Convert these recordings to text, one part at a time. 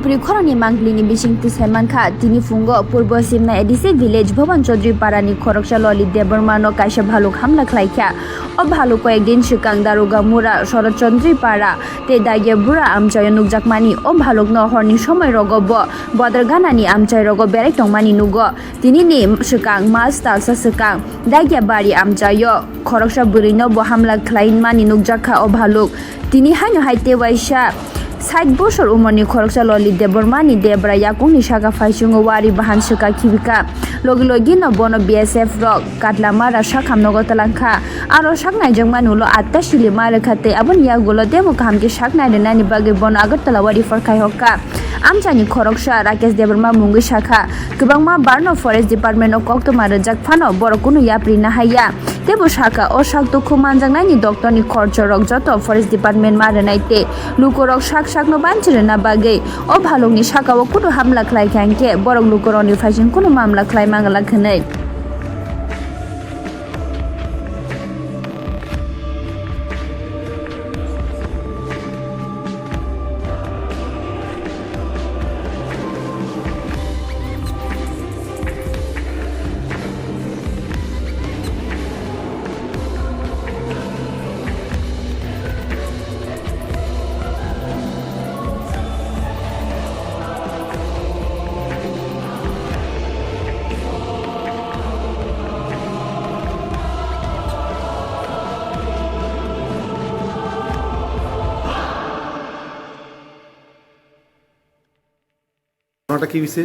Puri Khoroni Manglini Bishing Tisemanka, Tini Fungo, Purbo Simna Edisi Village, Bhavan Chodri Parani, Khoroksha Loli Debermano, Kaisha Bhaluk Hamla Khwlaikha, O Bhaluko Egdin Shikang Daruga Mura, Shorot Chodri Para, Te Dage Bura Amchay Nukjakkha Mani, O Bhaluk no Horni Shomoy Rogobo, Bodar Ganani Amchay Rogo Berektong Mani Nugo, Tini Nim Shikang Mas Talsa Sikang, Dage Bari Amchayo, Khoroksha Burino Bohamla Khlain Mani Nukjakkha O Bhaluk, Tini Haino Haite Waisha. Side Boshor Umoni Khwlaikha Loli Debormani Debra Yakuni Shaka Faishungo Wari Bahan Shaka Kibika Logilogino Bono BSF Rock Katlamara Shakam Nogotalanka Aro Shakna Jangmanulo Atashili Malakate Abun Yagulo Demo Kamki Shakna the Nani Bagi Bono Agatala Wari for Kaihoka Amchani Khoroksha Rakes Deberma Mungi Shaka Kubangma Barno Forest Department of Koktomara Jak Fano Borokno Yapri Nahaya Debo Shaka O Shak to Kumanjangani Doctor Ni Korchorok Joto Forest Department Maranaite Lukorok Shak no banchire na bagay o bhalong ni shaka o kudu hamla Khwlaikha ke borok lukoroni fashion kuno mamla Khwlai mangala khnai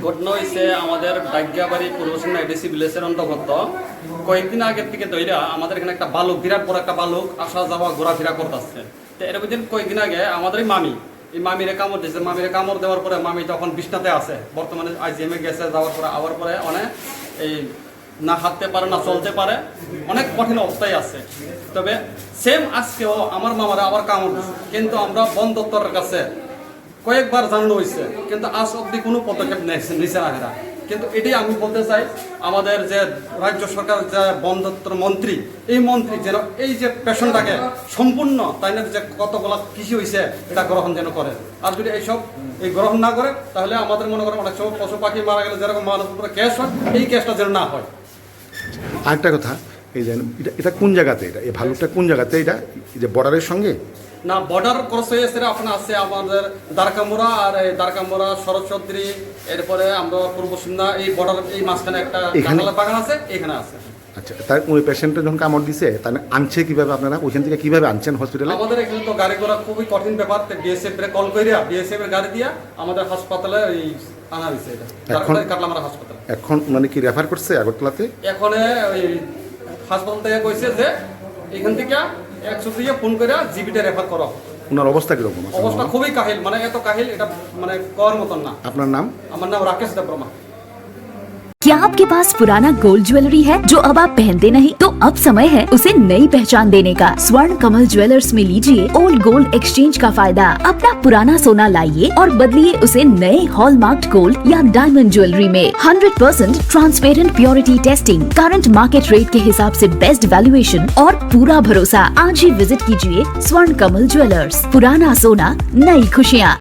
ঘটনা হয়েছে আমাদের ডাগ্যাবাড়ি পূর্বসীমা ADC ভিলেজের অন্তর্গত কয়েকদিন আগের থেকে তৈরা আমাদের এখানে একটা বালক বিরাট বড় একটা বালক আসা যাওয়া ঘোরাফেরা করতেছে তো এর মধ্যে কয়েকদিন আগে আমাদের এই মামিরে কামড় দিয়েছে মামিরে কামড় দেওয়ার পরে মামি তখন বিছনাতে আছে বর্তমানে আইজিএমে গেছে যাওয়ার পরে আবার পরে অনেক এই না হাঁটতে পারে না চলতে পারে অনেক কঠিন অবস্থায় আছে তবে সেম আজকেও আমার মামারা আবার কামড় দিচ্ছে কিন্তু আমরা বন দপ্তরের কাছে কয়েকবার জানানো হয়েছে কিন্তু আজ অব্দি কোনো পদক্ষেপ নিছে না এরা কিন্তু এটাই আমি বলতে চাই আমাদের যে রাজ্য সরকার যে বন দপ্তর মন্ত্রী এই মন্ত্রী যেন এই যে পেশেন্টটাকে সম্পূর্ণ তাই না যে কতগুলো কৃষি হয়েছে এটা গ্রহণ যেন করে আর যদি এইসব এই গ্রহণ না করে তাহলে আমাদের মনে করেন অনেক সময় পশু পাখি মারা গেলে যেরকম মানুষ উপরে কেস হয় এই কেসটা যেন না হয়। আরেকটা কথা এই যে এটা কোন জায়গাতে এটা এই ভালুকটা কোন জায়গাতে এটা এই যে বর্ডারের সঙ্গে না বর্ডার ক্রস হয়ে এসে আপনার আছে আমাদের দ্বারকামুড়া আর এই দ্বারকামুড়া শরৎ চৌধুরী এরপরে আমরা পূর্ব সিমনা এই বর্ডার এই মাঝখানে একটা কাঁঠালের বাগান আছে এখানে আছে। আচ্ছা তার ওই পেশেন্টটা যখন কামড় দিছে তাহলে আনছে কিভাবে আপনারা ওইখান থেকে কিভাবে আনছেন হসপিটালে? আমাদের এখানে তো গাড়ি ঘোড়া খুবই কঠিন ব্যাপার বিএসএফ এর কল কইরা বিএসএফ এর গাড়ি দিয়া আমাদের হাসপাতালে এই আনা হইছে এটা কাটলামারা হাসপাতাল। এখন মানে কি রেফার করছে আগরতলাতে? এখন ওই হাসপাতাল থেকে কইছে যে এখান থেকে 100 দিয়ে ফোন করে জিবিতে রেফার করো। ওনার অবস্থা কিরকম? অবস্থা খুবই কাহিল মানে এত কাহিল এটা মানে কর মতন না। আপনার নাম? আমার নাম রাকেশ দেববর্মা। क्या आपके पास पुराना गोल्ड ज्वेलरी है जो अब आप पहनते नहीं? तो अब समय है उसे नई पहचान देने का। स्वर्ण कमल ज्वेलर्स में लीजिए ओल्ड गोल्ड एक्सचेंज का फायदा। अपना पुराना सोना लाइए और बदलिए उसे नए हॉलमार्क्ड गोल्ड या डायमंड ज्वेलरी में। 100% transparent purity testing, current market rate के हिसाब से बेस्ट वैल्यूएशन और पूरा भरोसा। आज ही विजिट कीजिए स्वर्ण कमल ज्वेलर्स। पुराना सोना नई खुशियाँ।